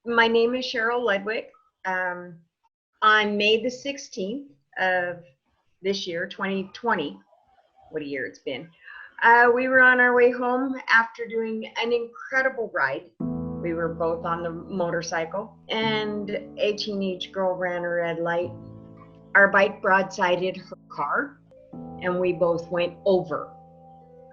My name is Cheryl Ludwig. On May the 16th of this year, 2020, what a year it's been, we were on our way home after doing an incredible ride. We were both on the motorcycle, and a teenage girl ran a red light. Our bike broadsided her car, and we both went over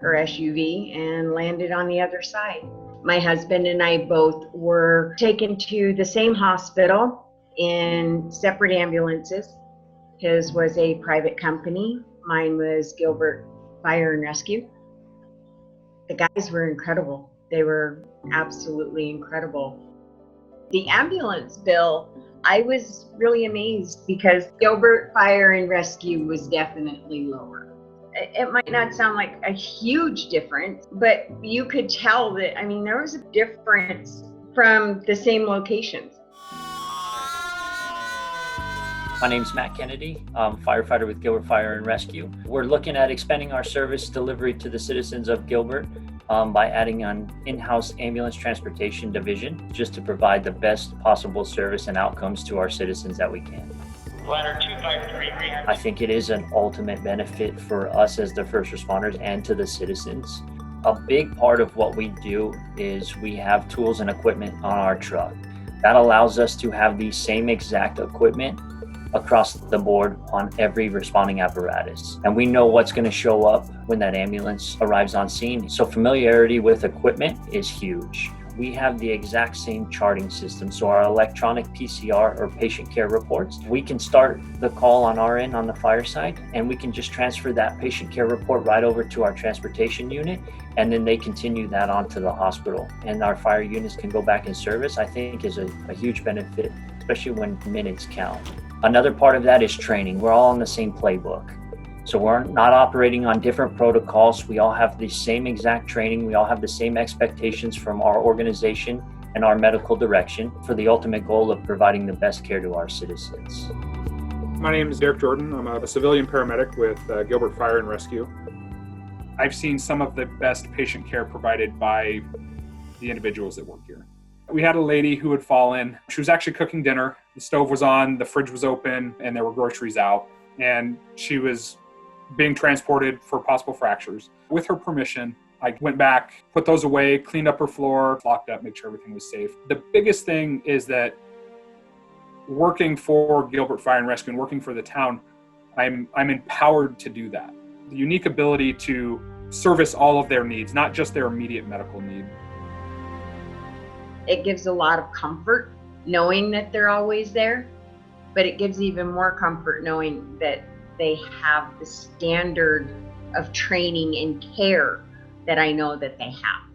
her SUV and landed on the other side. My husband and I both were taken to the same hospital in separate ambulances. His was a private company. Mine was Gilbert Fire and Rescue. The guys were incredible. They were absolutely incredible. The ambulance bill, I was really amazed because Gilbert Fire and Rescue was definitely lower. It might not sound like a huge difference, but you could tell that, there was a difference from the same locations. My name's Matt Kennedy. I'm a firefighter with Gilbert Fire and Rescue. We're looking at expanding our service delivery to the citizens of Gilbert by adding an in-house ambulance transportation division just to provide the best possible service and outcomes to our citizens that we can. Ladder 253. I think it is an ultimate benefit for us as the first responders and to the citizens. A big part of what we do is we have tools and equipment on our truck. That allows us to have the same exact equipment across the board on every responding apparatus. And we know what's going to show up when that ambulance arrives on scene. So familiarity with equipment is huge. We have the exact same charting system. So our electronic PCR or patient care reports, we can start the call on our end on the fire side, and we can just transfer that patient care report right over to our transportation unit, and then they continue that on to the hospital. And our fire units can go back in service, I think is a huge benefit, especially when minutes count. Another part of that is training. We're all on the same playbook. So we're not operating on different protocols. We all have the same exact training. We all have the same expectations from our organization and our medical direction for the ultimate goal of providing the best care to our citizens. My name is Derek Jordan. I'm a civilian paramedic with Gilbert Fire and Rescue. I've seen some of the best patient care provided by the individuals that work here. We had a lady who had fallen. She was actually cooking dinner. The stove was on, the fridge was open, and there were groceries out. And she was being transported for possible fractures. With her permission, I went back, put those away, cleaned up her floor, locked up, made sure everything was safe. The biggest thing is that working for Gilbert Fire and Rescue and working for the town, I'm empowered to do that. The unique ability to service all of their needs, not just their immediate medical need. It gives a lot of comfort knowing that they're always there, but it gives even more comfort knowing that they have the standard of training and care that I know that they have.